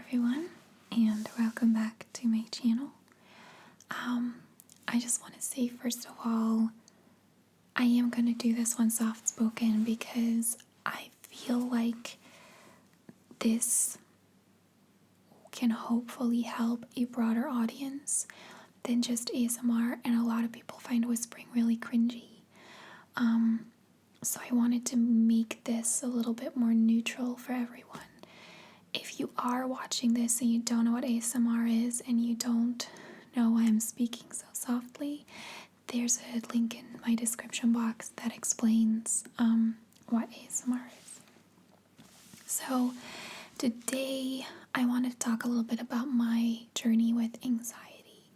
everyone, and welcome back to my channel. I just want to say, first of all, I am going to do this one soft spoken because I feel like this can hopefully help a broader audience than just ASMR, and a lot of people find whispering really cringy. So I wanted to make this a little bit more neutral for everyone. If you are watching this and you don't know what ASMR is and you don't know why I'm speaking so softly, there's a link in my description box that explains what ASMR is. So today I wanted to talk a little bit about my journey with anxiety.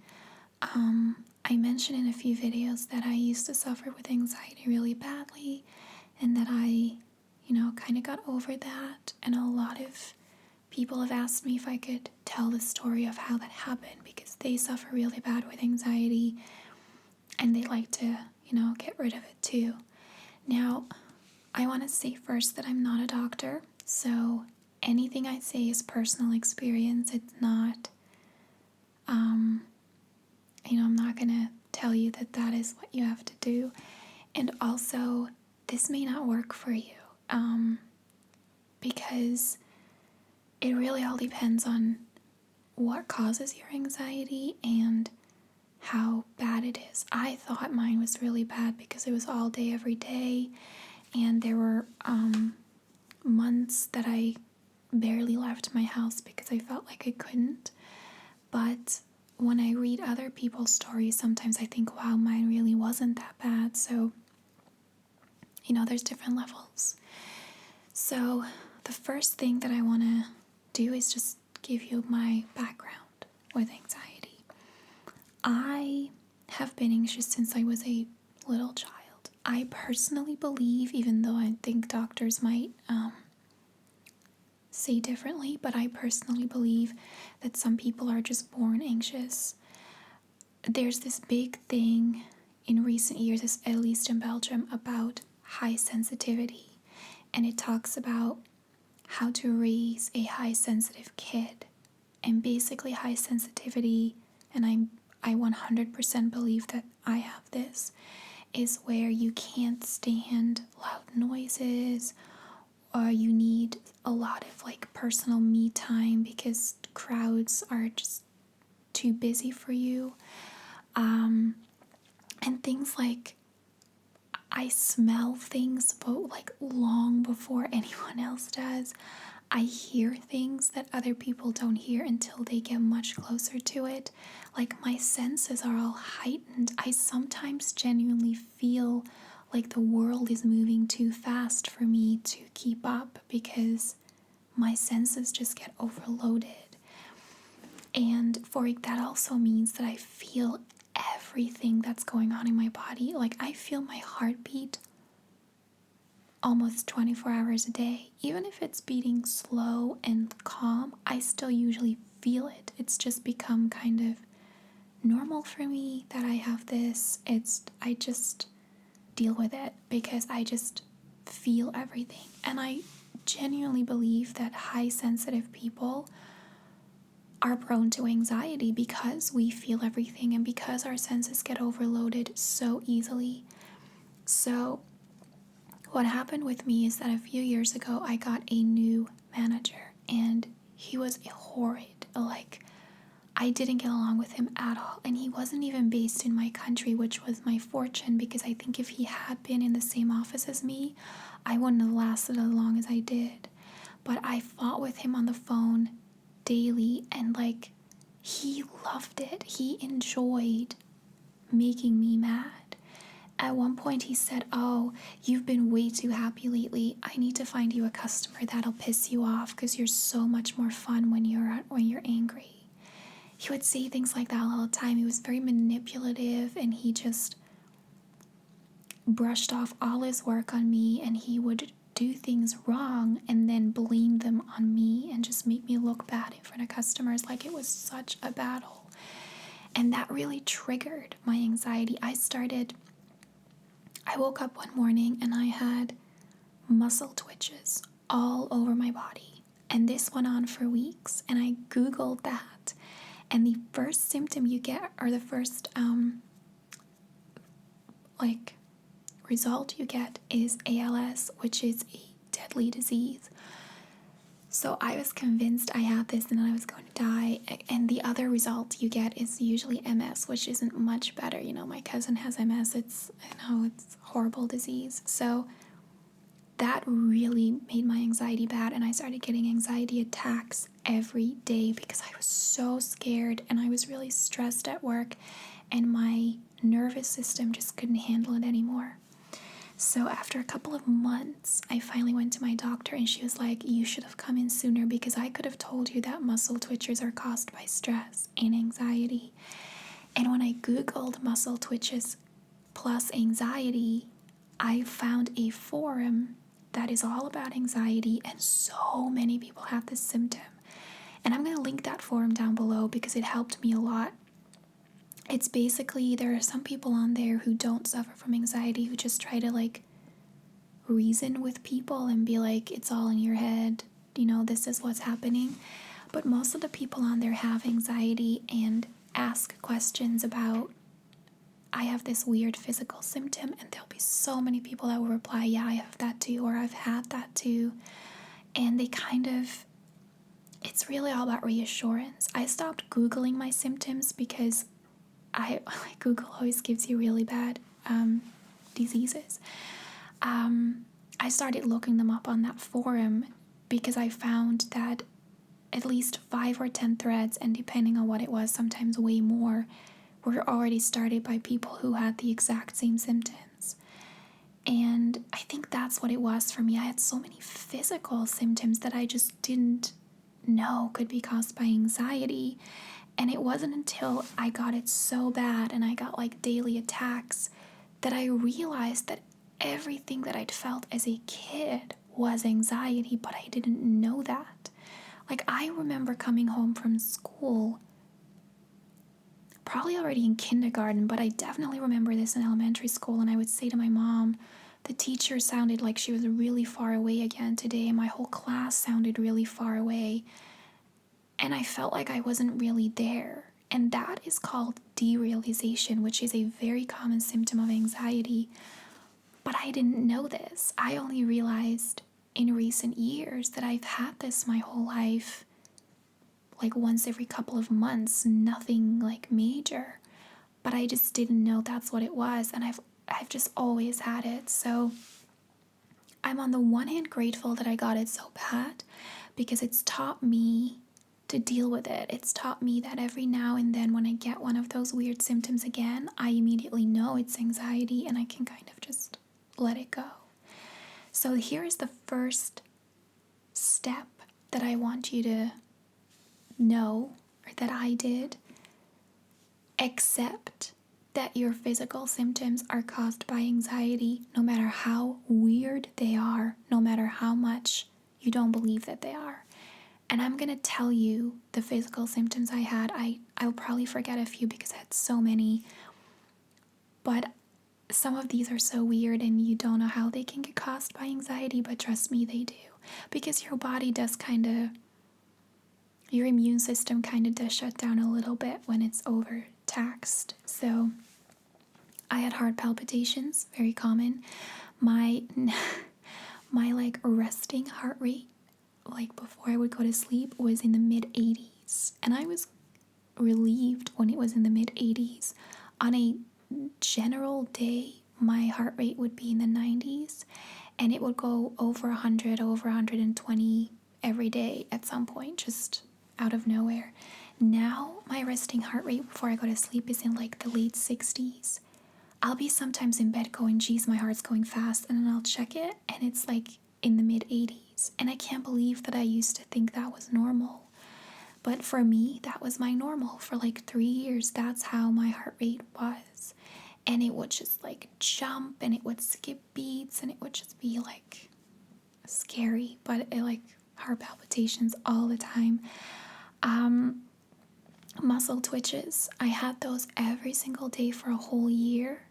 I mentioned in a few videos that I used to suffer with anxiety really badly and that I, kind of got over that, and a lot of people have asked me if I could tell the story of how that happened because they suffer really bad with anxiety and they like to, get rid of it too. Now, I want to say first that I'm not a doctor, so anything I say is personal experience. It's not, I'm not going to tell you that that is what you have to do. And also, this may not work for you because it really all depends on what causes your anxiety and how bad it is. I thought mine was really bad because it was all day, every day, and there were months that I barely left my house because I felt like I couldn't. But when I read other people's stories, sometimes I think, wow, mine really wasn't that bad. So, there's different levels. So the first thing that I want to do is just give you my background with anxiety. I have been anxious since I was a little child. I personally believe, even though I think doctors might say differently, but I personally believe that some people are just born anxious. There's this big thing in recent years, at least in Belgium, about high sensitivity, and it talks about how to raise a high sensitive kid. And basically high sensitivity, and I 100% believe that I have this, is where you can't stand loud noises, or you need a lot of personal me time because crowds are just too busy for you. And things like I smell things long before anyone else does. I hear things that other people don't hear until they get much closer to it. My senses are all heightened. I sometimes genuinely feel like the world is moving too fast for me to keep up because my senses just get overloaded. And that also means that I feel everything that's going on in my body. I feel my heartbeat almost 24 hours a day. Even if it's beating slow and calm, I still usually feel it. It's just become kind of normal for me that I have this. I just deal with it because I just feel everything. And I genuinely believe that high sensitive people are prone to anxiety because we feel everything and because our senses get overloaded so easily. So what happened with me is that a few years ago I got a new manager and he was horrid. I didn't get along with him at all, and he wasn't even based in my country, which was my fortune because I think if he had been in the same office as me, I wouldn't have lasted as long as I did. But I fought with him on the phone daily, and he loved it. He enjoyed making me mad. At one point he said, "Oh, you've been way too happy lately. I need to find you a customer that'll piss you off because you're so much more fun when you're angry." He would say things like that all the time. He was very manipulative, and he just brushed off all his work on me, and he would do things wrong and then blame them on me and just make me look bad in front of customers. It was such a battle. And that really triggered my anxiety. I woke up one morning and I had muscle twitches all over my body. And this went on for weeks. And I Googled that. And the first symptom you get, or the first result you get, is ALS, which is a deadly disease. So I was convinced I had this and I was going to die. And the other result you get is usually MS, which isn't much better. You know, my cousin has MS. It's a horrible disease. So that really made my anxiety bad, and I started getting anxiety attacks every day because I was so scared and I was really stressed at work, and my nervous system just couldn't handle it anymore. So after a couple of months, I finally went to my doctor, and she was like, you should have come in sooner, because I could have told you that muscle twitches are caused by stress and anxiety. And when I Googled muscle twitches plus anxiety, I found a forum that is all about anxiety, and so many people have this symptom. And I'm going to link that forum down below because it helped me a lot. It's basically, there are some people on there who don't suffer from anxiety, who just try to reason with people and be like, it's all in your head, this is what's happening. But most of the people on there have anxiety and ask questions about, I have this weird physical symptom, and there'll be so many people that will reply, yeah, I have that too, or I've had that too. And it's really all about reassurance. I stopped Googling my symptoms because Google always gives you really bad diseases. I started looking them up on that forum because I found that at least 5 or 10 threads, and depending on what it was, sometimes way more, were already started by people who had the exact same symptoms. And I think that's what it was for me. I had so many physical symptoms that I just didn't know could be caused by anxiety. And it wasn't until I got it so bad and I got daily attacks that I realized that everything that I'd felt as a kid was anxiety, but I didn't know that. I remember coming home from school, probably already in kindergarten, but I definitely remember this in elementary school, and I would say to my mom, the teacher sounded like she was really far away again today, and my whole class sounded really far away, and I felt like I wasn't really there. And that is called derealization, which is a very common symptom of anxiety. But I didn't know this. I only realized in recent years that I've had this my whole life, once every couple of months, nothing major. But I just didn't know that's what it was, and I've just always had it. So I'm on the one hand grateful that I got it so bad, because it's taught me to deal with it. It's taught me that every now and then when I get one of those weird symptoms again, I immediately know it's anxiety, and I can kind of just let it go. So here is the first step that I want you to know, or that I did. Accept that your physical symptoms are caused by anxiety, no matter how weird they are, no matter how much you don't believe that they are. And I'm going to tell you the physical symptoms I had. I'll probably forget a few because I had so many, but some of these are so weird and you don't know how they can get caused by anxiety, but trust me, they do. Because your body does your immune system does shut down a little bit when it's overtaxed. So I had heart palpitations, very common. My resting heart rate, before I would go to sleep, was in the mid-80s. And I was relieved when it was in the mid-80s. On a general day, my heart rate would be in the 90s, and it would go over 100, over 120 every day at some point, just out of nowhere. Now, my resting heart rate before I go to sleep is in the late 60s. I'll be sometimes in bed going, geez, my heart's going fast, and then I'll check it, and it's in the mid-80s. And I can't believe that I used to think that was normal. But for me, that was my normal. For 3 years, that's how my heart rate was. And it would just jump, and it would skip beats, and it would just be scary. But heart palpitations all the time. Muscle twitches. I had those every single day for a whole year.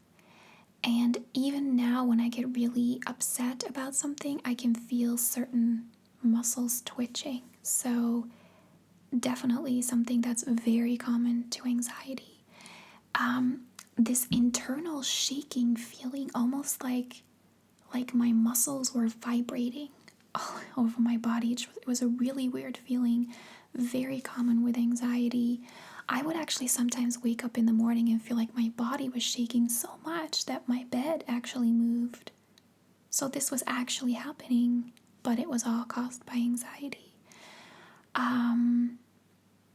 And even now, when I get really upset about something, I can feel certain muscles twitching. So definitely something that's very common to anxiety. This internal shaking feeling, almost like my muscles were vibrating all over my body. It was a really weird feeling, very common with anxiety. I would actually sometimes wake up in the morning and feel like my body was shaking so much that my bed actually moved. So this was actually happening, but it was all caused by anxiety.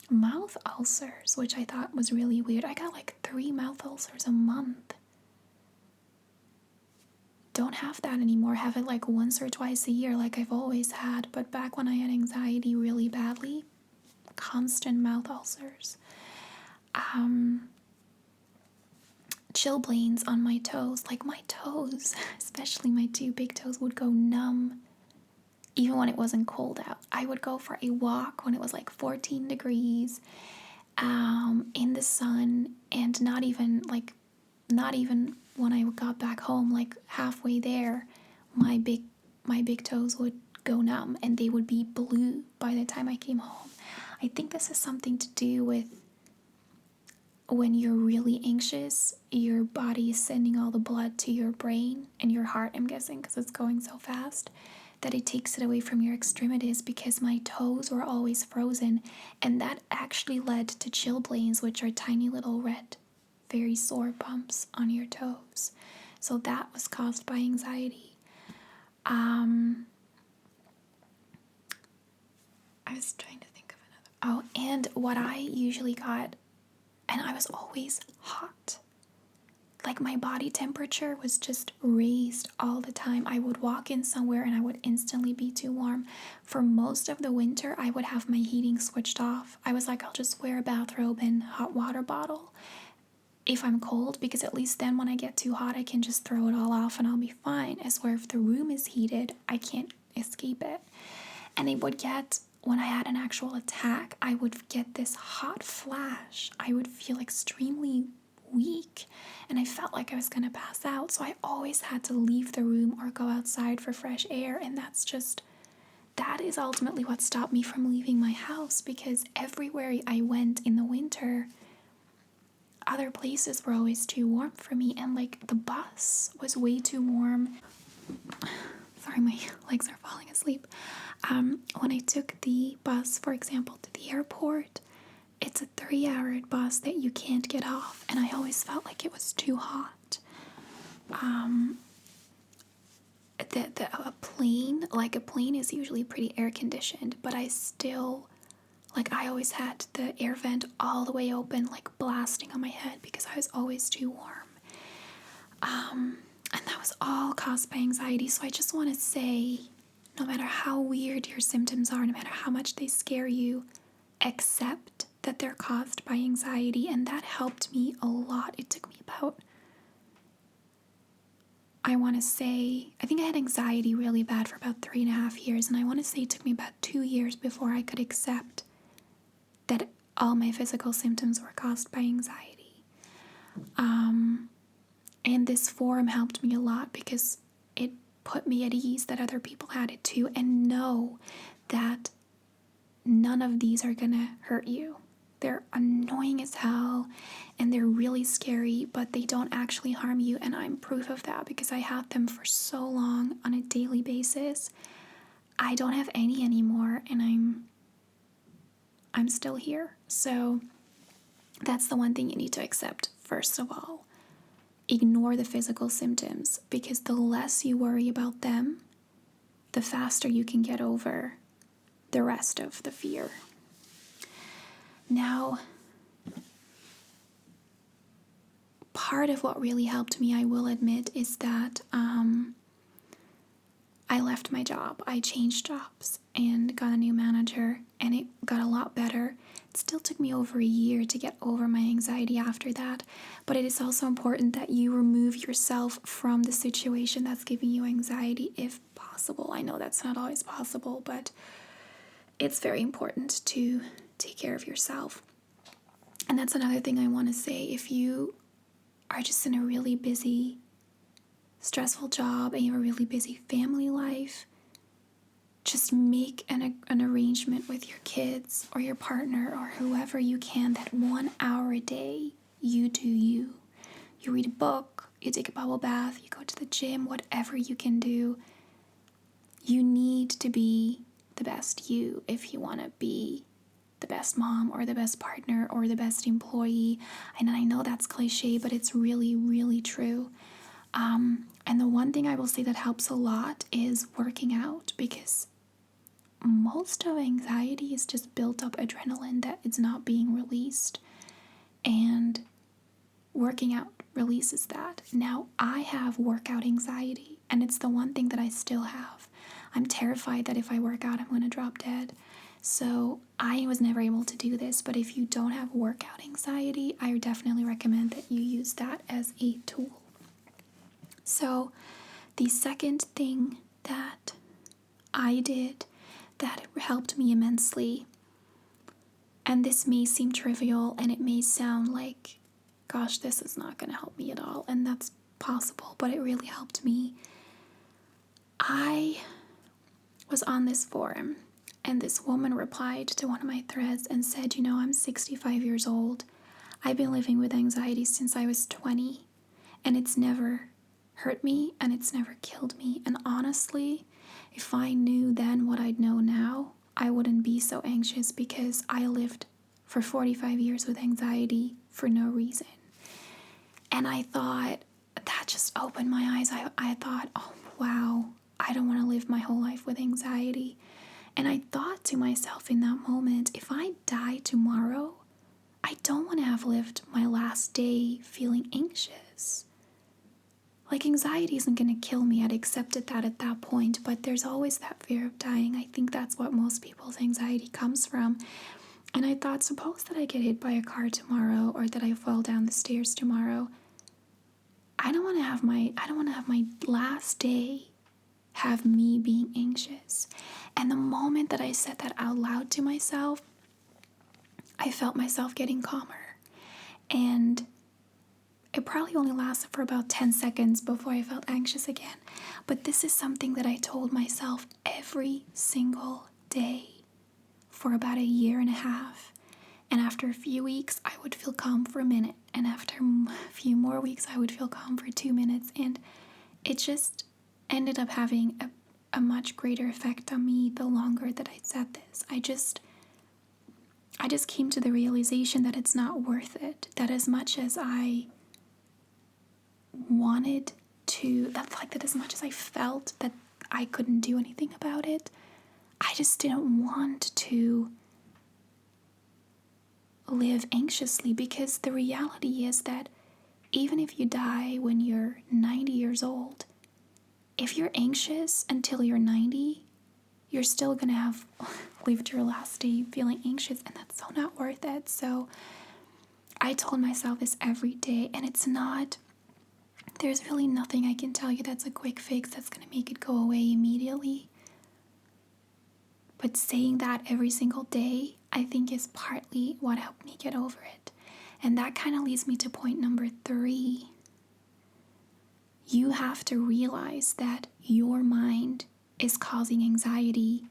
Mouth ulcers, which I thought was really weird. I got like 3 mouth ulcers a month. Don't have that anymore. Have it like once or twice a year like I've always had. But back when I had anxiety really badly, constant mouth ulcers. Chilblains on my toes. Like my toes, especially my 2 big toes, would go numb even when it wasn't cold out. I would go for a walk when it was like 14 degrees in the sun, and not even when I got back home, like halfway there, my big toes would go numb and they would be blue by the time I came home. I think this has something to do with when you're really anxious, your body is sending all the blood to your brain and your heart, I'm guessing, because it's going so fast, that it takes it away from your extremities, because my toes were always frozen, and that actually led to chilblains, which are tiny little red, very sore bumps on your toes. So that was caused by anxiety. I was trying to think of another. Oh, and what I usually got, and I was always hot. Like my body temperature was just raised all the time. I would walk in somewhere and I would instantly be too warm. For most of the winter, I would have my heating switched off. I was like, I'll just wear a bathrobe and hot water bottle if I'm cold, because at least then when I get too hot, I can just throw it all off and I'll be fine. As where if the room is heated, I can't escape it. And it would get, when I had an actual attack, I would get this hot flash. I would feel extremely weak and I felt like I was gonna pass out. So I always had to leave the room or go outside for fresh air. And that is ultimately what stopped me from leaving my house, because everywhere I went in the winter, other places were always too warm for me, and like the bus was way too warm. Sorry, my legs are falling asleep. When I took the bus, for example, to the airport, it's a 3-hour bus that you can't get off, and I always felt like it was too hot. A plane is usually pretty air conditioned, but I always had the air vent all the way open, like blasting on my head, because I was always too warm. And that was all caused by anxiety. So I just want to say, no matter how weird your symptoms are, no matter how much they scare you, accept that they're caused by anxiety. And that helped me a lot. It took me about, I think I had anxiety really bad for about 3.5 years. And I want to say it took me about 2 years before I could accept that all my physical symptoms were caused by anxiety. And this forum helped me a lot, because it put me at ease that other people had it too, and know that none of these are gonna hurt you. They're annoying as hell and they're really scary, but they don't actually harm you. And I'm proof of that, because I had them for so long on a daily basis. I don't have any anymore, and I'm still here. So that's the one thing you need to accept. First of all, ignore the physical symptoms, because the less you worry about them, the faster you can get over the rest of the fear. Now, part of what really helped me, I will admit, is that I left my job. I changed jobs and got a new manager, and it got a lot better. It still took me over a year to get over my anxiety after that, but it is also important that you remove yourself from the situation that's giving you anxiety if possible. I know that's not always possible, but it's very important to take care of yourself. And that's another thing I want to say. If you are just in a really busy, stressful job and you have a really busy family life, just make an arrangement with your kids or your partner or whoever you can that 1 hour a day you do you. You read a book, you take a bubble bath, you go to the gym, whatever you can do. You need to be the best you if you want to be the best mom or the best partner or the best employee. And I know that's cliche, but it's really, really true. And the one thing I will say that helps a lot is working out, because most of anxiety is just built up adrenaline that is not being released. And working out releases that. Now, I have workout anxiety, and it's the one thing that I still have. I'm terrified that if I work out, I'm going to drop dead. So I was never able to do this, but if you don't have workout anxiety, I definitely recommend that you use that as a tool. So the second thing that I did that helped me immensely, and this may seem trivial and it may sound like, gosh, this is not going to help me at all, and that's possible, but it really helped me. I was on this forum, and this woman replied to one of my threads and said, I'm 65 years old. I've been living with anxiety since I was 20, and it's never hurt me and it's never killed me. And honestly, if I knew then what I'd know now, I wouldn't be so anxious, because I lived for 45 years with anxiety for no reason. And I thought, that just opened my eyes. I thought, oh, wow, I don't want to live my whole life with anxiety. And I thought to myself in that moment, if I die tomorrow, I don't want to have lived my last day feeling anxious. Like, anxiety isn't going to kill me. I'd accepted that at that point, but there's always that fear of dying. I think that's what most people's anxiety comes from. And I thought, suppose that I get hit by a car tomorrow, or that I fall down the stairs tomorrow. I don't want to have my last day have me being anxious. And the moment that I said that out loud to myself, I felt myself getting calmer. And it probably only lasted for about 10 seconds before I felt anxious again. But this is something that I told myself every single day for about 1.5 years. And after a few weeks, I would feel calm for a minute. And after a few more weeks, I would feel calm for 2 minutes. And it just ended up having a much greater effect on me the longer that I said this. I just came to the realization that it's not worth it. That as much as I wanted to, that as much as I felt that I couldn't do anything about it, I just didn't want to live anxiously, because the reality is that even if you die when you're 90 years old, if you're anxious until you're 90, you're still going to have lived your last day feeling anxious, and that's so not worth it. So I told myself this every day, and there's really nothing I can tell you that's a quick fix that's going to make it go away immediately. But saying that every single day, I think, is partly what helped me get over it. And that kind of leads me to point number 3. You have to realize that your mind is causing anxiety,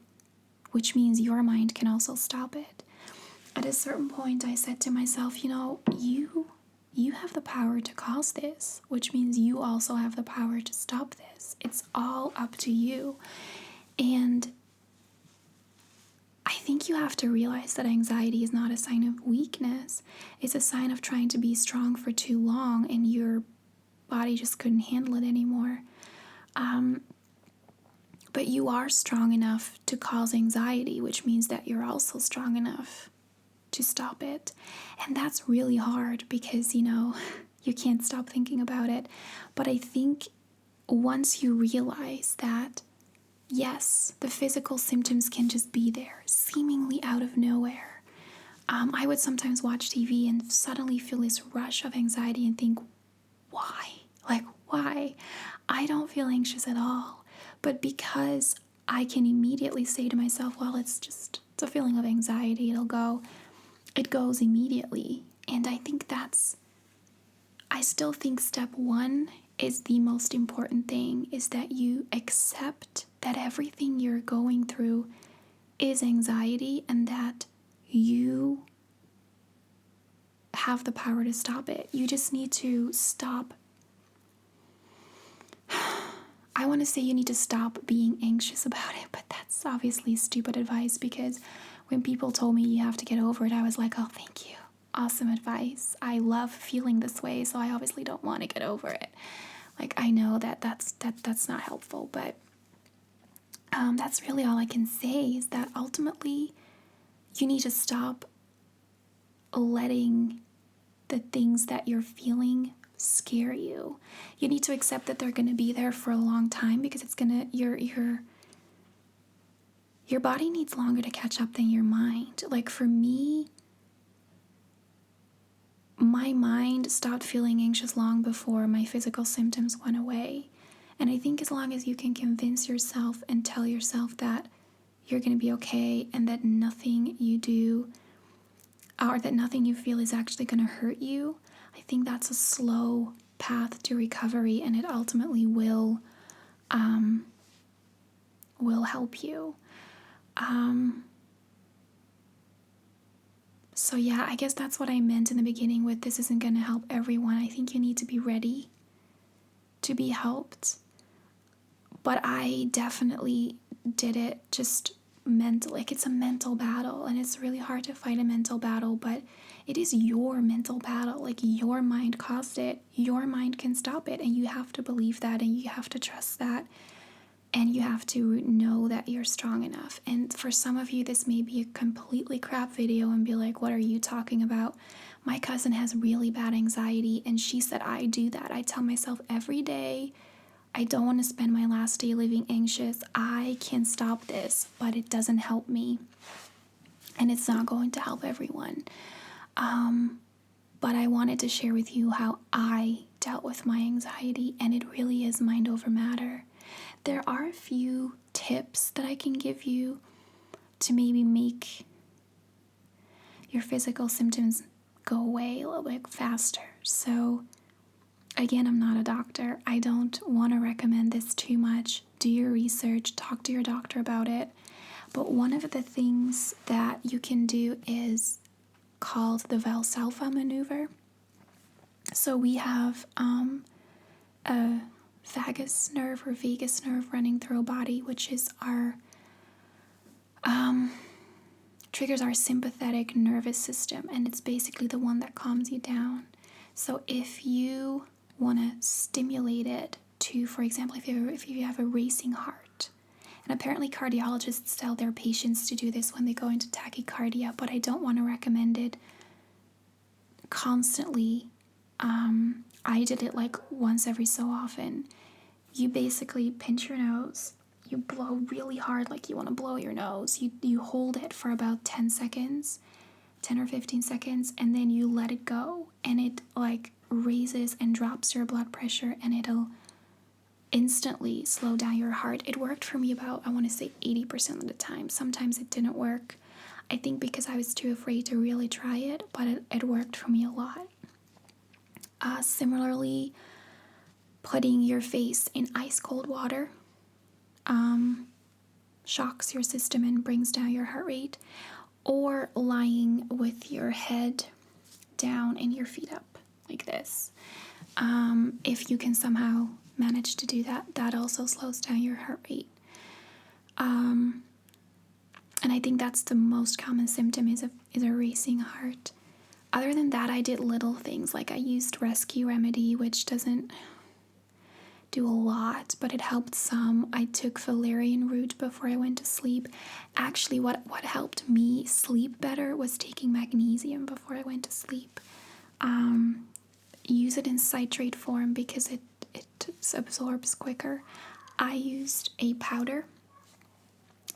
which means your mind can also stop it. At a certain point, I said to myself, you have the power to cause this, which means you also have the power to stop this. It's all up to you. And I think you have to realize that anxiety is not a sign of weakness. It's a sign of trying to be strong for too long, and your body just couldn't handle it anymore. But you are strong enough to cause anxiety, which means that you're also strong enough to stop it. And that's really hard, because, you can't stop thinking about it. But I think once you realize that, yes, the physical symptoms can just be there, seemingly out of nowhere. I would sometimes watch TV and suddenly feel this rush of anxiety and think, why? Why? I don't feel anxious at all. But because I can immediately say to myself, well, it's a feeling of anxiety, it goes immediately. And I still think step 1 is the most important thing, is that you accept that everything you're going through is anxiety and that you have the power to stop it. You just need to stop. I want to say you need to stop being anxious about it, but that's obviously stupid advice, because when people told me you have to get over it, I was like, oh, thank you. Awesome advice. I love feeling this way, so I obviously don't want to get over it. Like, I know that's not helpful, but that's really all I can say, is that ultimately you need to stop letting the things that you're feeling scare you. You need to accept that they're going to be there for a long time, because it's going to your body needs longer to catch up than your mind. Like, for me, my mind stopped feeling anxious long before my physical symptoms went away. And I think as long as you can convince yourself and tell yourself that you're going to be okay, and that nothing you do or that nothing you feel is actually going to hurt you, I think that's a slow path to recovery, and it ultimately will help you. So yeah, I guess that's what I meant in the beginning with this isn't going to help everyone. I think you need to be ready to be helped. But I definitely did it just mentally. Like, it's a mental battle, and it's really hard to fight a mental battle, but it is your mental battle. Like, your mind caused it. Your mind can stop it, and you have to believe that, and you have to trust that, and you have to know that you're strong enough. And for some of you, this may be a completely crap video and be like, what are you talking about? My cousin has really bad anxiety, and she said I do that. I tell myself every day, I don't want to spend my last day living anxious. I can stop this, but it doesn't help me. And it's not going to help everyone. But I wanted to share with you how I dealt with my anxiety, and it really is mind over matter. There are a few tips that I can give you to maybe make your physical symptoms go away a little bit faster. So again, I'm not a doctor. I don't want to recommend this too much. Do your research, talk to your doctor about it. But one of the things that you can do is called the Valsalva maneuver. So we have a vagus nerve or vagus nerve running through our body, which is our triggers our sympathetic nervous system, and it's basically the one that calms you down. So if you want to stimulate it to, for example, if you have a racing heart, and apparently cardiologists tell their patients to do this when they go into tachycardia, but I don't want to recommend it constantly. I did it like once every so often. You basically pinch your nose, you blow really hard like you want to blow your nose. You hold it for about 10 seconds, 10 or 15 seconds, and then you let it go, and it like raises and drops your blood pressure, and it'll instantly slow down your heart. It worked for me about, I want to say 80% of the time. Sometimes it didn't work. I think because I was too afraid to really try it, but it worked for me a lot. Similarly, putting your face in ice cold water shocks your system and brings down your heart rate, or lying with your head down and your feet up like this. If you can somehow manage to do that, that also slows down your heart rate. And I think that's the most common symptom is a racing heart. Other than that, I did little things, like I used Rescue Remedy, which doesn't do a lot, but it helped some. I took valerian root before I went to sleep. Actually, what helped me sleep better was taking magnesium before I went to sleep. Use it in citrate form because it absorbs quicker. I used a powder,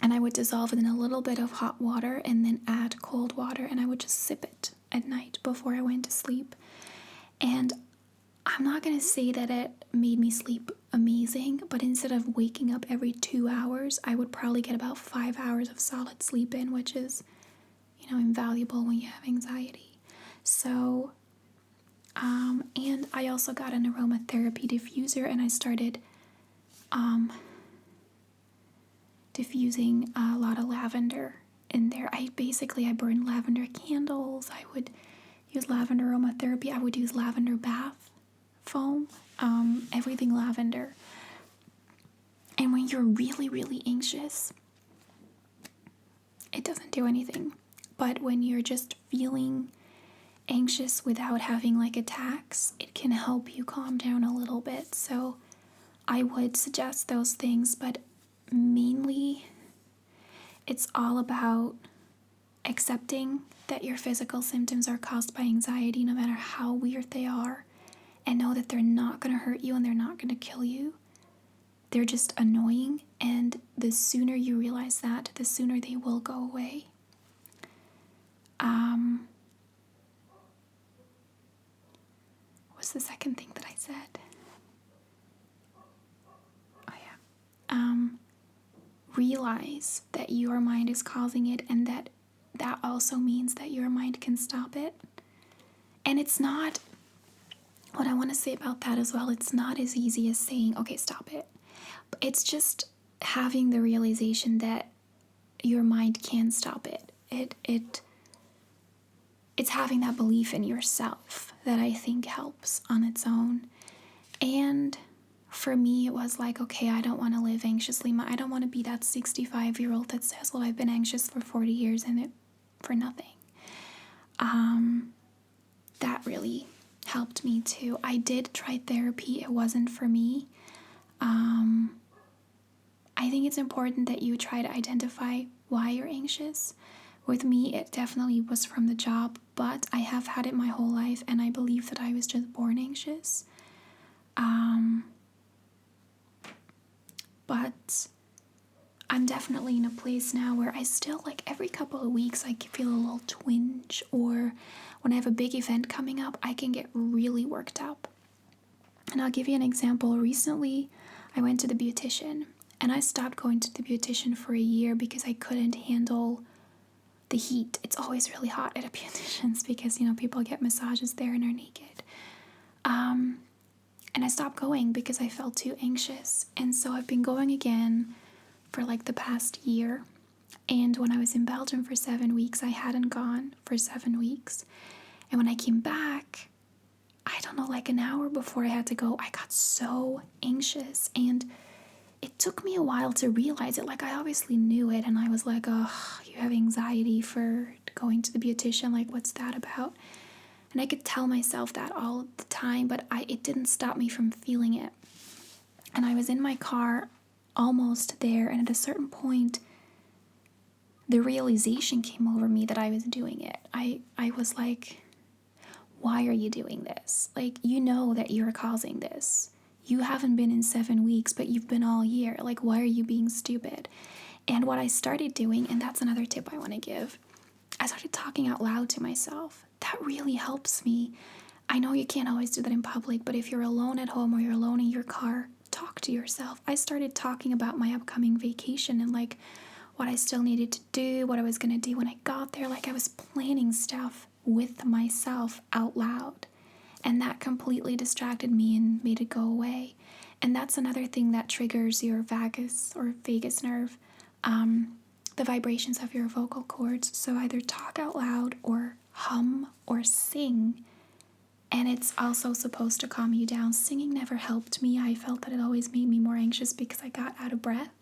and I would dissolve it in a little bit of hot water and then add cold water, and I would just sip it at night before I went to sleep. And I'm not going to say that it made me sleep amazing, but instead of waking up every 2 hours, I would probably get about 5 hours of solid sleep in, which is, invaluable when you have anxiety. So And I also got an aromatherapy diffuser, and I started diffusing a lot of lavender in there. I burn lavender candles. I would use lavender aromatherapy. I would use lavender bath foam, everything lavender. And when you're really, really anxious, it doesn't do anything. But when you're just feeling anxious without having like attacks, it can help you calm down a little bit. So I would suggest those things, but mainly it's all about accepting that your physical symptoms are caused by anxiety, no matter how weird they are, and know that they're not going to hurt you and they're not going to kill you. They're just annoying, and the sooner you realize that, the sooner they will go away. What's the second thing that I said? Oh yeah. Realize that your mind is causing it, and that also means that your mind can stop it. And it's not, what I want to say about that as well, it's not as easy as saying, okay, stop it. But it's just having the realization that your mind can stop it. It's having that belief in yourself that I think helps on its own. And for me, it was like, okay, I don't want to live anxiously. I don't want to be that 65-year-old that says, well, I've been anxious for 40 years and it for nothing. That really helped me too. I did try therapy. It wasn't for me. I think it's important that you try to identify why you're anxious. With me, it definitely was from the job, but I have had it my whole life, and I believe that I was just born anxious. But I'm definitely in a place now where I still, like, every couple of weeks I can feel a little twinge, or when I have a big event coming up, I can get really worked up. And I'll give you an example. Recently, I went to the beautician, and I stopped going to the beautician for a year because I couldn't handle the heat. It's always really hot at a beautician's because, people get massages there and are naked. And I stopped going because I felt too anxious. And so I've been going again for like the past year. And when I was in Belgium for 7 weeks, I hadn't gone for 7 weeks. And when I came back, I don't know, like an hour before I had to go, I got so anxious. And it took me a while to realize it. Like, I obviously knew it, and I was like, oh, you have anxiety for going to the beautician. Like, what's that about? And I could tell myself that all the time, but it didn't stop me from feeling it. And I was in my car almost there, and at a certain point, the realization came over me that I was doing it. I was like, why are you doing this? Like, you know that you're causing this. You haven't been in 7 weeks, but you've been all year. Like, why are you being stupid? And what I started doing, and that's another tip I want to give, I started talking out loud to myself. That really helps me. I know you can't always do that in public, but if you're alone at home or you're alone in your car, talk to yourself. I started talking about my upcoming vacation and like what I still needed to do, what I was going to do when I got there. Like, I was planning stuff with myself out loud. And that completely distracted me and made it go away. And that's another thing that triggers your vagus nerve, the vibrations of your vocal cords. So either talk out loud or hum or sing. And it's also supposed to calm you down. Singing never helped me. I felt that it always made me more anxious because I got out of breath.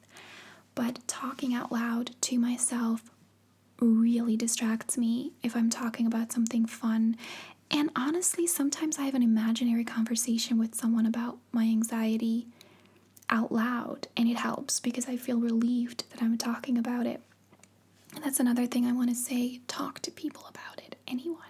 But talking out loud to myself really distracts me if I'm talking about something fun. And honestly, sometimes I have an imaginary conversation with someone about my anxiety out loud, and it helps because I feel relieved that I'm talking about it. And that's another thing I want to say, talk to people about it, anyone.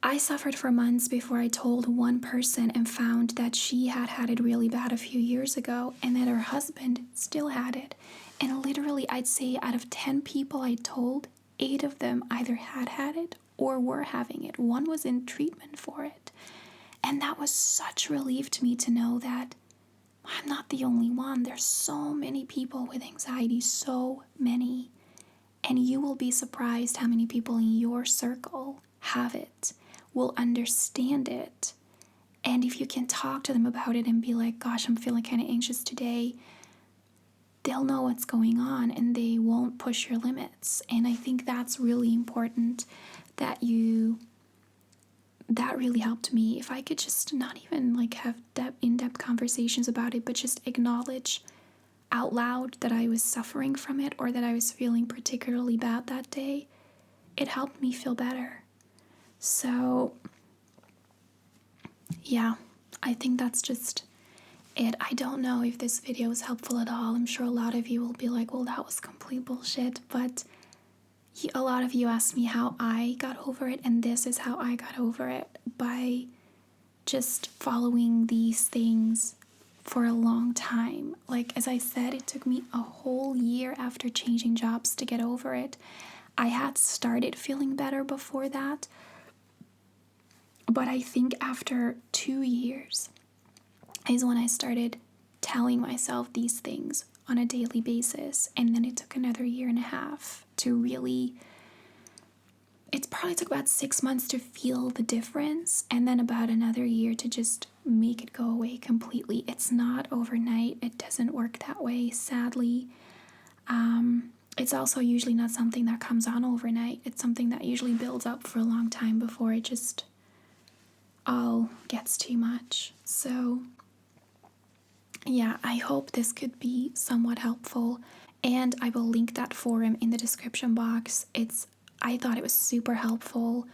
I suffered for months before I told one person and found that she had it really bad a few years ago and that her husband still had it. And literally, I'd say out of 10 people I told, 8 of them either had it or were having it. One was in treatment for it. And that was such relief to me to know that I'm not the only one. There's so many people with anxiety, so many. And you will be surprised how many people in your circle have it. will understand it. And if you can talk to them about it and be like, gosh, I'm feeling kind of anxious today, they'll know what's going on and they won't push your limits. And I think that's really important that that really helped me. If I could just not even like have in-depth conversations about it, but just acknowledge out loud that I was suffering from it or that I was feeling particularly bad that day, it helped me feel better. So yeah, I think that's just it. I don't know if this video is helpful at all. I'm sure a lot of you will be like, well, that was complete bullshit. But a lot of you asked me how I got over it, and this is how I got over it, by just following these things for a long time. Like, as I said, it took me a whole year after changing jobs to get over it. I had started feeling better before that, but I think after 2 years is when I started telling myself these things on a daily basis. And then it took another 1.5 years to really, it probably took about 6 months to feel the difference, and then about another year to just make it go away completely. It's not overnight. It doesn't work that way, sadly. It's also usually not something that comes on overnight. It's something that usually builds up for a long time before it just all gets too much. So yeah, I hope this could be somewhat helpful, and I will link that forum in the description box. I thought it was super helpful,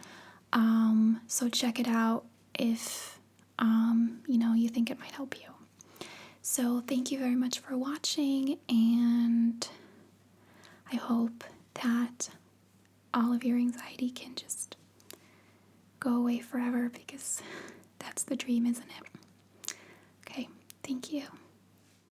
so check it out if you think it might help you. So thank you very much for watching, and I hope that all of your anxiety can just go away forever, because that's the dream, isn't it? Okay, thank you.